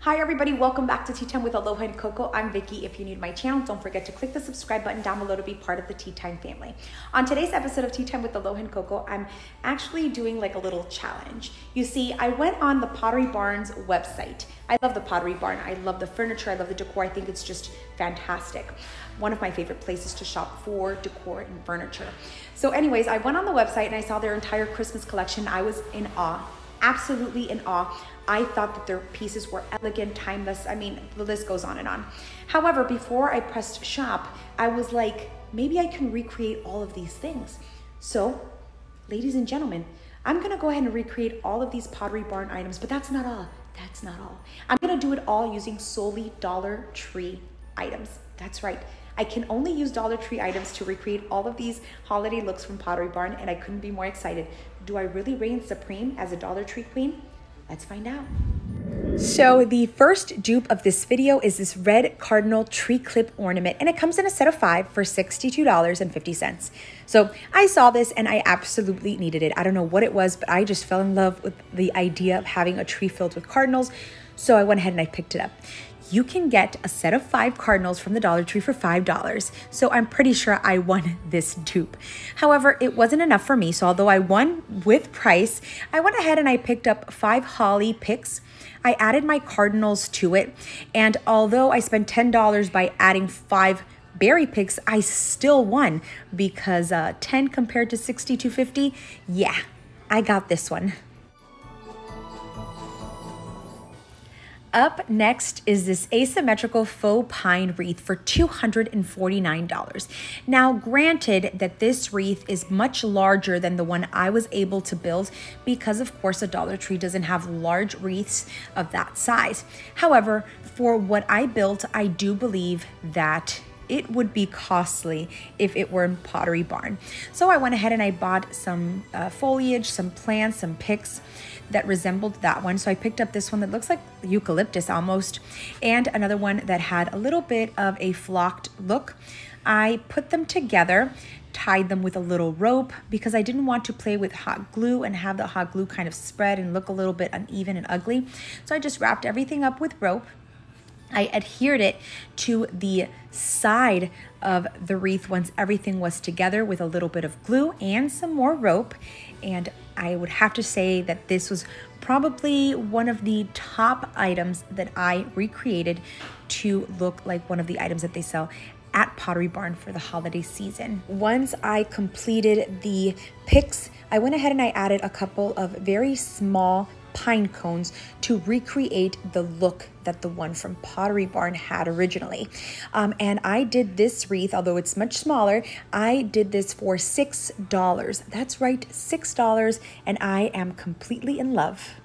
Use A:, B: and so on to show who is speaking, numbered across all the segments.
A: Hi everybody, welcome back to Tea Time with Aloha and Coco. I'm Vicky. If you're new to my channel, don't forget to click the subscribe button down below to be part of the Tea Time family. On today's episode of Tea Time with Aloha and Coco, I'm actually doing like a little challenge. You see, I went on the Pottery Barn's website. I love the Pottery Barn. I love the furniture. I love the decor. I think it's just fantastic. One of my favorite places to shop for decor and furniture. So anyways, I went on the website and I saw their entire Christmas collection. I was in awe, absolutely in awe. I thought that their pieces were elegant, timeless. I mean, the list goes on and on. However, before I pressed shop, I was like, maybe I can recreate all of these things. So, ladies and gentlemen, I'm gonna go ahead and recreate all of these Pottery Barn items, but that's not all. That's not all. I'm gonna do it all using solely Dollar Tree items. That's right. I can only use Dollar Tree items to recreate all of these holiday looks from Pottery Barn, and I couldn't be more excited. Do I really reign supreme as a Dollar Tree queen? Let's find out. So the first dupe of this video is this red Cardinal Tree clip ornament, and it comes in a set of 5 for $62.50. So I saw this and I absolutely needed it. I don't know what it was, but I just fell in love with the idea of having a tree filled with cardinals. So I went ahead and I picked it up. You can get a set of 5 cardinals from the Dollar Tree for $5. So I'm pretty sure I won this dupe. However, it wasn't enough for me. So although I won with price, I went ahead and I picked up 5 holly picks. I added my cardinals to it. And although I spent $10 by adding 5 berry picks, I still won because 10 compared to $62.50. Yeah, I got this one. Up next is this asymmetrical faux pine wreath for $249. Now, granted that this wreath is much larger than the one I was able to build because, of course, a Dollar Tree doesn't have large wreaths of that size. However, for what I built, I do believe that it would be costly if it were in Pottery Barn. So I went ahead and I bought some foliage, some plants, some picks that resembled that one. So I picked up this one that looks like eucalyptus almost, and another one that had a little bit of a flocked look. I put them together, tied them with a little rope because I didn't want to play with hot glue and have the hot glue kind of spread and look a little bit uneven and ugly. So I just wrapped everything up with rope. I adhered it to the side of the wreath once everything was together with a little bit of glue and some more rope. And I would have to say that this was probably one of the top items that I recreated to look like one of the items that they sell at Pottery Barn for the holiday season. Once I completed the picks, I went ahead and I added a couple of very small pine cones to recreate the look that the one from Pottery Barn had originally. And I did this wreath, although it's much smaller, I did this for $6. That's right, $6, and I am completely in love.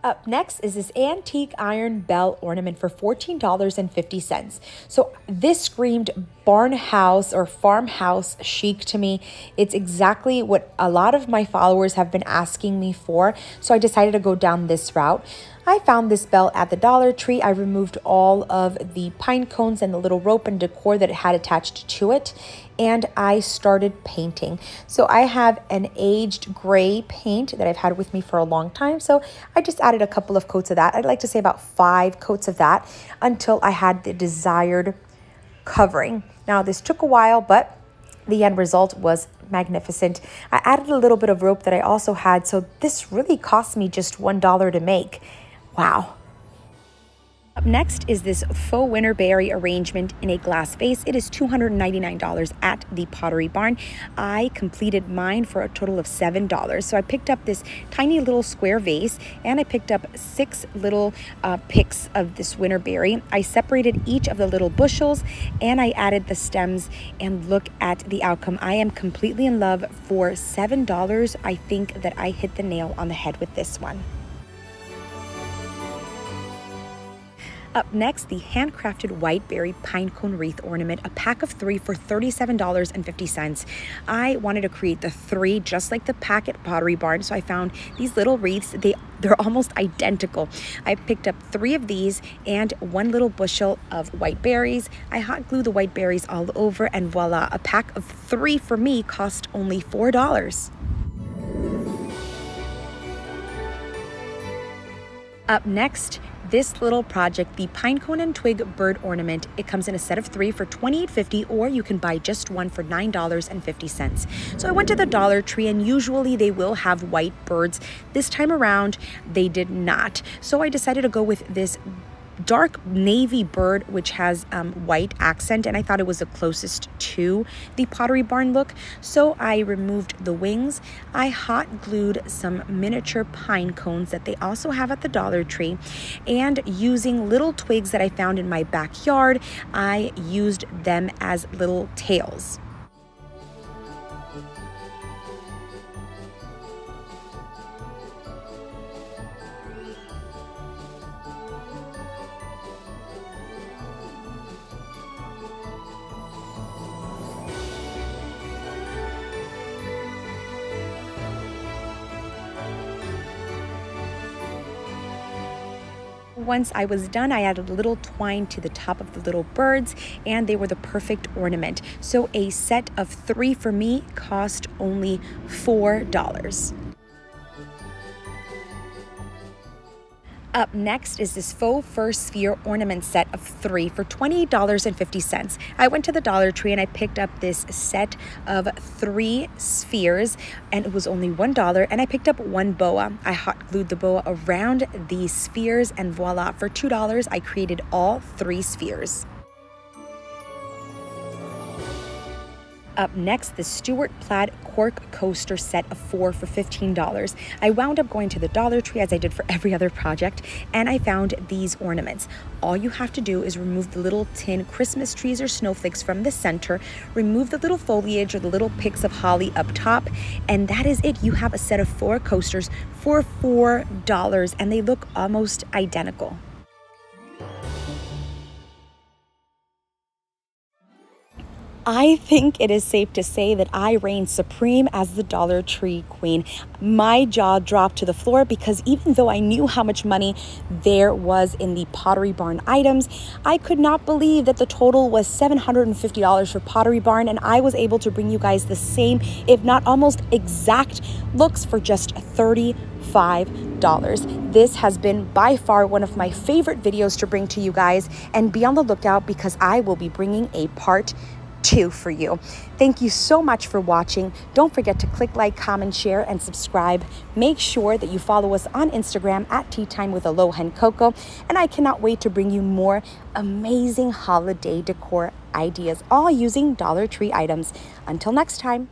A: Up next is this antique iron bell ornament for $14.50. So this screamed barn house or farmhouse chic to me. It's exactly what a lot of my followers have been asking me for. So I decided to go down this route. I found this bell at the Dollar Tree. I removed all of the pine cones and the little rope and decor that it had attached to it, and I started painting. So I have an aged gray paint that I've had with me for a long time. So I just added a couple of coats of that. I'd like to say about 5 coats of that until I had the desired covering. Now this took a while, but the end result was magnificent. I added a little bit of rope that I also had. So this really cost me just $1 to make. Wow. Up next is this faux winter berry arrangement in a glass vase. It is $299 at the Pottery Barn. I completed mine for a total of $7. So I picked up this tiny little square vase and I picked up 6 little picks of this winter berry. I separated each of the little bushels and I added the stems, and look at the outcome. I am completely in love. For $7, I think that I hit the nail on the head with this one. Up next, the handcrafted white berry pinecone wreath ornament, a pack of 3 for $37.50. I wanted to create the 3 just like the pack at Pottery Barn, so I found these little wreaths. They're almost identical. I picked up 3 of these and 1 little bushel of white berries. I hot glued the white berries all over, and voila, a pack of 3 for me cost only $4. Up next, this little project, the Pinecone and Twig bird ornament. It comes in a set of 3 for $28.50, or you can buy just 1 for $9.50. So I went to the Dollar Tree, and usually they will have white birds. This time around, they did not. So I decided to go with this dark navy bird, which has white accent, and I thought it was the closest to the Pottery Barn look. So I removed the wings. I hot glued some miniature pine cones that they also have at the Dollar Tree, and using little twigs that I found in my backyard, I used them as little tails. Once I was done, I added a little twine to the top of the little birds, and they were the perfect ornament. So a set of 3 for me cost only $4. Up next is this faux fur sphere ornament set of 3 for $28.50. I went to the Dollar Tree and I picked up this set of 3 spheres, and it was only $1, and I picked up 1 boa. I hot glued the boa around the spheres, and voila, for $2 I created all 3 spheres. Up next, the Stuart plaid cork coaster set of 4 for $15. I wound up going to the Dollar Tree, as I did for every other project, and I found these ornaments. All you have to do is remove the little tin Christmas trees or snowflakes from the center, remove the little foliage or the little picks of holly up top, and that is it. You have a set of 4 coasters for $4, and they look almost identical. I think it is safe to say that I reign supreme as the Dollar Tree queen. My jaw dropped to the floor, because even though I knew how much money there was in the Pottery Barn items, I could not believe that the total was $750 for Pottery Barn, and I was able to bring you guys the same, if not almost exact looks for just $35. This has been by far one of my favorite videos to bring to you guys, and be on the lookout because I will be bringing a part 2 for you. Thank you so much for watching. Don't forget to click like, comment, share, and subscribe. Make sure that you follow us on Instagram at Teatime with Aloha and Coco, and I cannot wait to bring you more amazing holiday decor ideas, all using Dollar Tree items. Until next time.